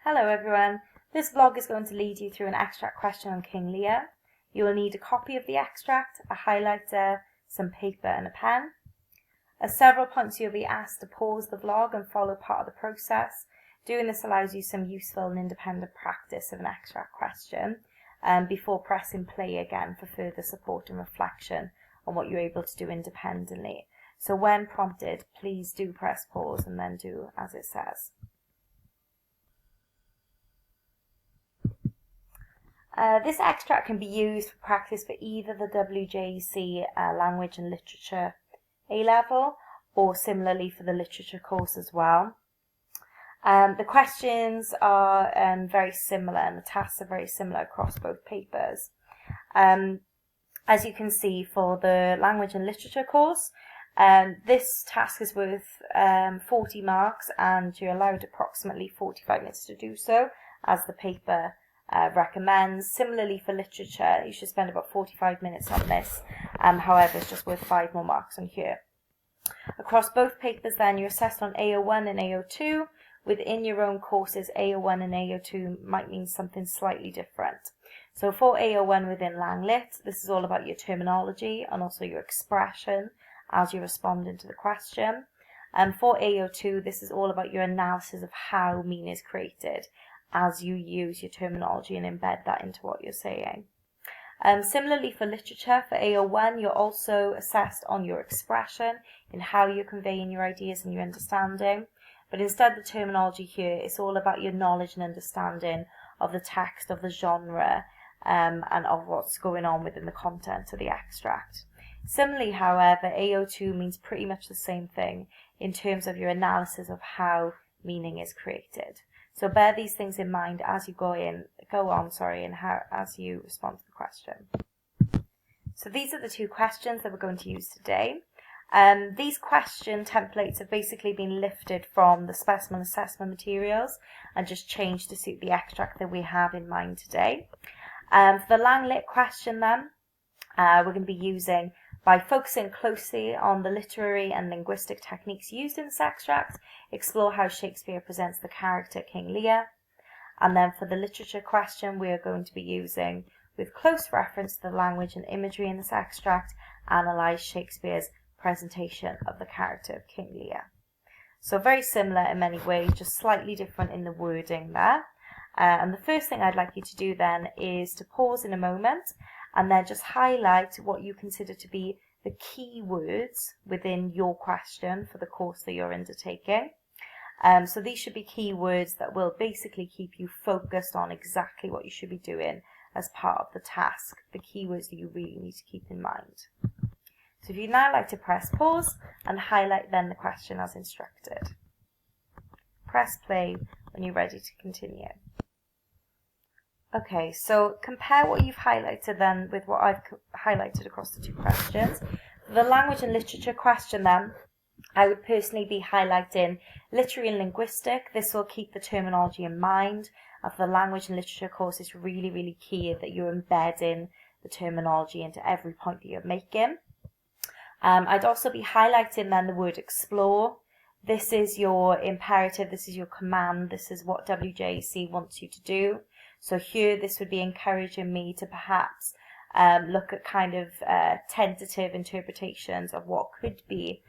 Hello everyone, this vlog is going to lead you through an extract question on King Lear. You will need a copy of the extract, a highlighter, some paper and a pen. At several points you'll be asked to pause the vlog and follow part of the process. Doing this allows you some useful and independent practice of an extract question before pressing play again for further support and reflection on what you're able to do independently. So when prompted, please do press pause and then do as it says. This extract can be used for practice for either the WJEC Language and Literature A Level or similarly for the literature course as well. The questions are very similar and the tasks are very similar across both papers. As you can see for the Language and Literature course, this task is worth 40 marks and you're allowed approximately 45 minutes to do so, as the paper recommends. Similarly for literature, you should spend about 45 minutes on this, however it's just worth 5 more marks on here. Across both papers then you're assessed on AO1 and AO2. Within your own courses, AO1 and AO2 might mean something slightly different. So for AO1 within Lang Lit, this is all about your terminology and also your expression as you respond to the question. And for AO2, this is all about your analysis of how meaning is created as you use your terminology and embed that into what you're saying. Similarly for literature, for AO1, you're also assessed on your expression in how you're conveying your ideas and your understanding. But instead the terminology here is all about your knowledge and understanding of the text, of the genre, and of what's going on within the content of the extract. Similarly, however, AO2 means pretty much the same thing in terms of your analysis of how meaning is created. So bear these things in mind as you go on, and as you respond to the question. So these are the two questions that we're going to use today. These question templates have basically been lifted from the specimen assessment materials and just changed to suit the extract that we have in mind today. For the Lang Lit question then, we're going to be using, by focusing closely on the literary and linguistic techniques used in this extract, explore how Shakespeare presents the character King Lear. And then for the literature question, we are going to be using, with close reference to the language and imagery in this extract, analyse Shakespeare's presentation of the character of King Lear. So very similar in many ways, just slightly different in the wording there. And the first thing I'd like you to do then is to pause in a moment and then just highlight what you consider to be the key words within your question for the course that you're undertaking. So these should be key words that will basically keep you focused on exactly what you should be doing as part of the task, the key words that you really need to keep in mind. So if you'd now like to press pause and highlight then the question as instructed. Press play when you're ready to continue. Okay, so compare what you've highlighted then with what I've highlighted across the two questions. For the language and literature question then, I would personally be highlighting literary and linguistic. This will keep the terminology in mind. And for the language and literature course, it's really, really key that you're embedding the terminology into every point that you're making. I'd also be highlighting then the word explore. This is your imperative, this is your command, this is what WJEC wants you to do. So here this would be encouraging me to perhaps look at kind of tentative interpretations of what could be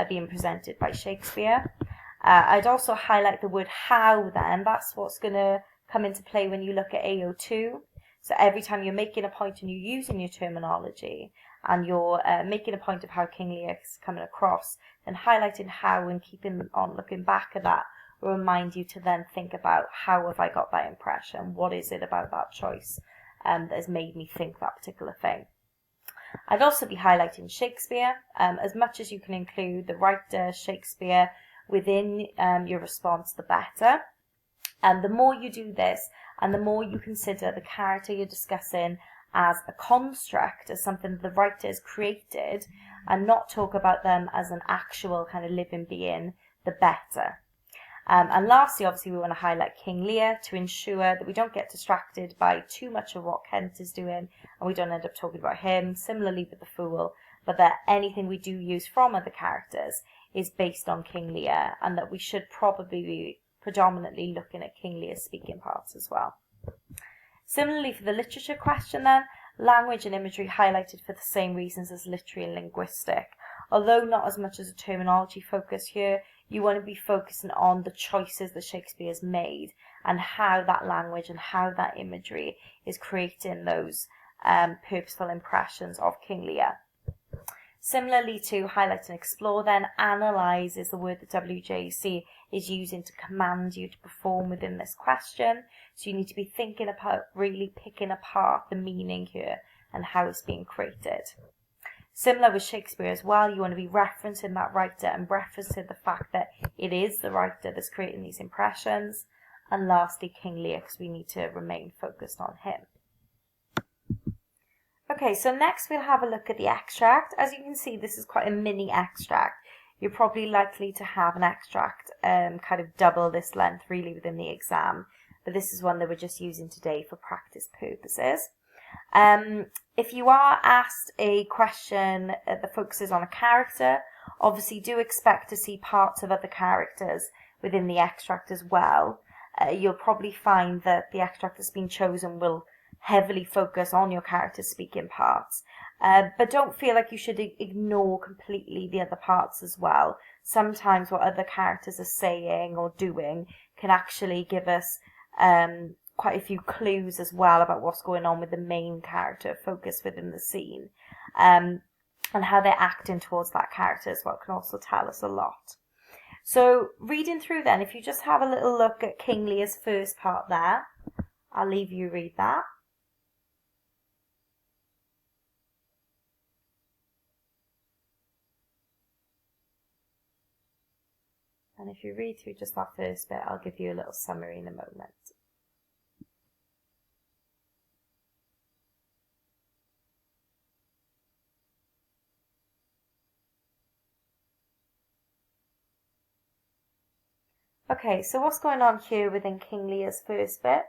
being presented by Shakespeare. I'd also highlight the word how then. That's what's going to come into play when you look at AO2. So every time you're making a point and you're using your terminology and you're making a point of how King Lear is coming across, then highlighting how and keeping on looking back at that will remind you to then think about how have I got that impression? What is it about that choice that has made me think that particular thing? I'd also be highlighting Shakespeare. As much as you can include the writer, Shakespeare, within your response, the better. And the more you do this, and the more you consider the character you're discussing as a construct, as something the writer has created, and not talk about them as an actual kind of living being, the better. And lastly, obviously, we want to highlight King Lear to ensure that we don't get distracted by too much of what Kent is doing and we don't end up talking about him. Similarly with the Fool, but that anything we do use from other characters is based on King Lear, and that we should probably be predominantly looking at King Lear's speaking parts as well. Similarly, for the literature question then, language and imagery highlighted for the same reasons as literary and linguistic. Although not as much as a terminology focus here, you want to be focusing on the choices that Shakespeare has made and how that language and how that imagery is creating those purposeful impressions of King Lear. Similarly to highlight and explore then, analyse is the word that WJEC is using to command you to perform within this question. So you need to be thinking about really picking apart the meaning here and how it's being created. Similar with Shakespeare as well, you want to be referencing that writer and referencing the fact that it is the writer that's creating these impressions. And lastly, King Lear, because we need to remain focused on him. Okay, so next we'll have a look at the extract. As you can see, this is quite a mini extract. You're probably likely to have an extract kind of double this length really within the exam, but this is one that we're just using today for practice purposes. If you are asked a question that focuses on a character, obviously do expect to see parts of other characters within the extract as well. You'll probably find that the extract that's been chosen will heavily focus on your character's speaking parts. But don't feel like you should ignore completely the other parts as well. Sometimes what other characters are saying or doing can actually give us quite a few clues as well about what's going on with the main character focus within the scene. And how they're acting towards that character as well can also tell us a lot. So reading through then, if you just have a little look at King Lear's first part there, I'll leave you read that. And if you read through just that first bit, I'll give you a little summary in a moment. Okay, so what's going on here within King Lear's first bit?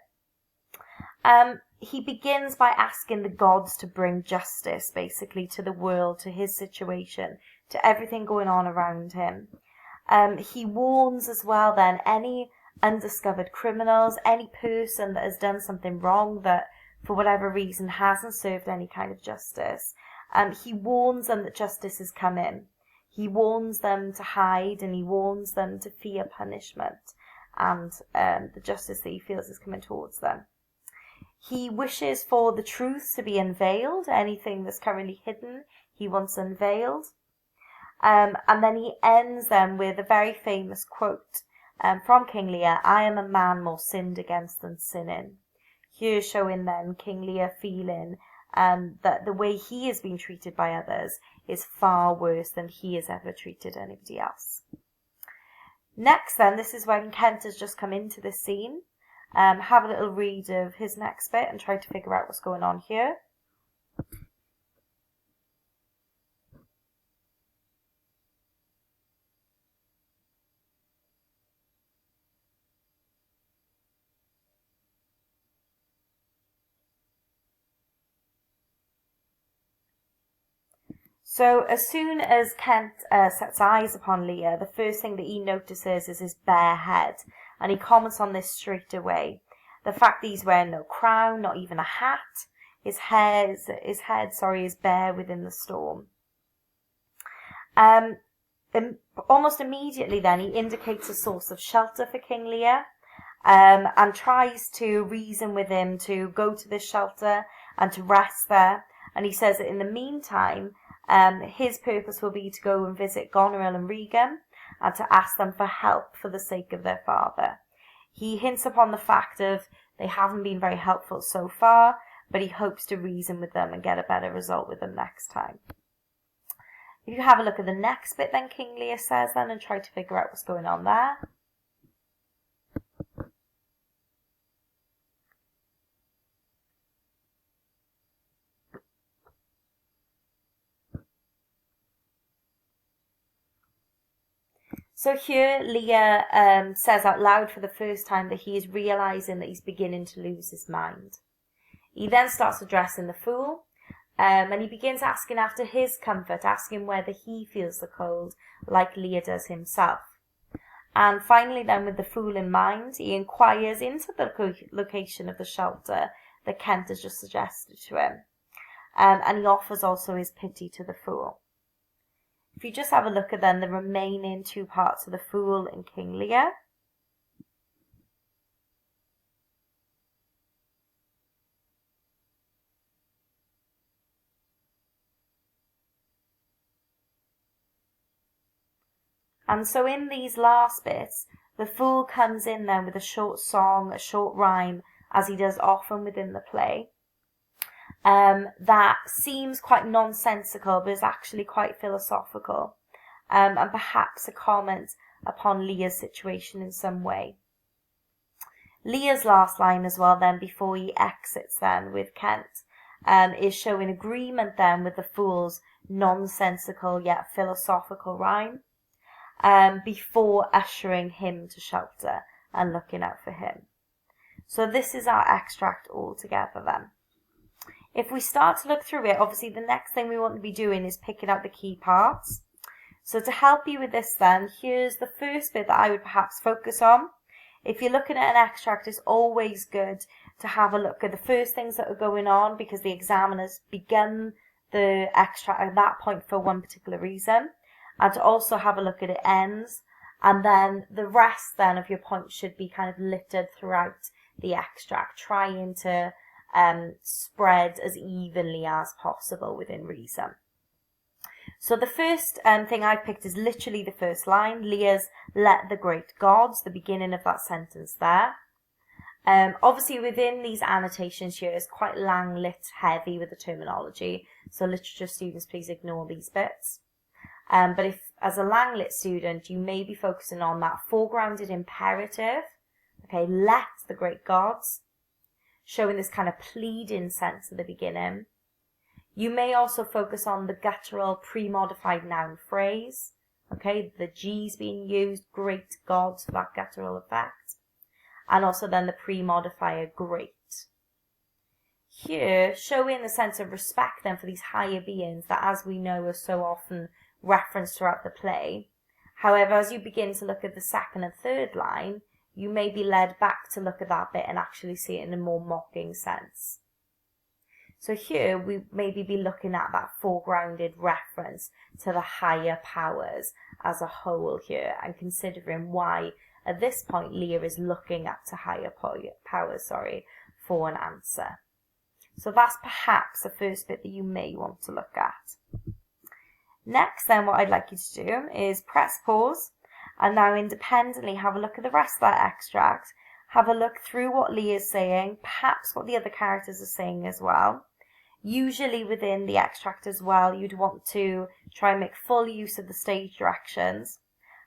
He begins by asking the gods to bring justice, basically, to the world, to his situation, to everything going on around him. He warns as well then any undiscovered criminals, any person that has done something wrong that for whatever reason hasn't served any kind of justice. He warns them that justice is coming. He warns them to hide and he warns them to fear punishment and the justice that he feels is coming towards them. He wishes for the truth to be unveiled. Anything that's currently hidden, he wants unveiled. And then he ends them with a very famous quote from King Lear, "I am a man more sinned against than sinning." Here showing then King Lear feeling that the way he has been treated by others is far worse than he has ever treated anybody else. Next then, this is when Kent has just come into the scene. Have a little read of his next bit and try to figure out what's going on here. So as soon as Kent sets eyes upon Lear, the first thing that he notices is his bare head, and he comments on this straight away. The fact that he's wearing no crown, not even a hat, his head is bare within the storm. Almost immediately then he indicates a source of shelter for King Lear, and tries to reason with him to go to this shelter and to rest there. And he says that in the meantime, his purpose will be to go and visit Goneril and Regan and to ask them for help for the sake of their father. He hints upon the fact of they haven't been very helpful so far, but he hopes to reason with them and get a better result with them next time. If you have a look at the next bit then King Lear says then and try to figure out what's going on there. So here Lear says out loud for the first time that he is realising that he's beginning to lose his mind. He then starts addressing the fool, and he begins asking after his comfort, asking whether he feels the cold like Lear does himself. And finally then, with the fool in mind, he inquires into the location of the shelter that Kent has just suggested to him. And he offers also his pity to the fool. If you just have a look at then the remaining two parts of the Fool and King Lear. And so in these last bits, the Fool comes in then with a short song, a short rhyme, as he does often within the play. That seems quite nonsensical, but is actually quite philosophical, and perhaps a comment upon Lear's situation in some way. Lear's last line as well then, before he exits then with Kent, is showing agreement then with the Fool's nonsensical yet philosophical rhyme, before ushering him to shelter and looking out for him. So this is our extract all together then. If we start to look through it, obviously the next thing we want to be doing is picking out the key parts. So to help you with this then, here's the first bit that I would perhaps focus on. If you're looking at an extract, it's always good to have a look at the first things that are going on, because the examiner's begun the extract at that point for one particular reason, and to also have a look at it ends, and then the rest then of your points should be kind of littered throughout the extract, trying to spread as evenly as possible within reason. So the first thing I've picked is literally the first line, Lear's "Let the great gods," the beginning of that sentence there. Obviously within these annotations here, it's quite Lang-lit heavy with the terminology, so literature students please ignore these bits. But if as a Lang-lit student you may be focusing on that foregrounded imperative, okay, let the great gods, showing this kind of pleading sense at the beginning. You may also focus on the guttural pre-modified noun phrase, okay, the G's being used, great gods, for that guttural effect, and also then the pre-modifier great. Here, showing the sense of respect then for these higher beings that, as we know, are so often referenced throughout the play. However, as you begin to look at the second and third line, you may be led back to look at that bit and actually see it in a more mocking sense. So here we maybe be looking at that foregrounded reference to the higher powers as a whole here, and considering why at this point Lear is looking up to higher powers for an answer. So that's perhaps the first bit that you may want to look at. Next then, what I'd like you to do is press pause and now independently have a look at the rest of that extract, have a look through what Lear is saying, perhaps what the other characters are saying as well. Usually within the extract as well, you'd want to try and make full use of the stage directions.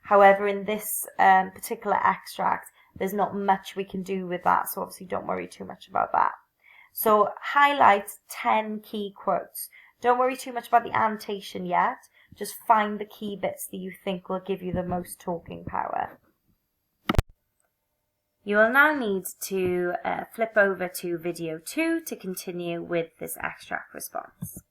However, in this particular extract, there's not much we can do with that, so obviously don't worry too much about that. So highlight 10 key quotes. Don't worry too much about the annotation yet. Just find the key bits that you think will give you the most talking power. You will now need to flip over to video 2 to continue with this extract response.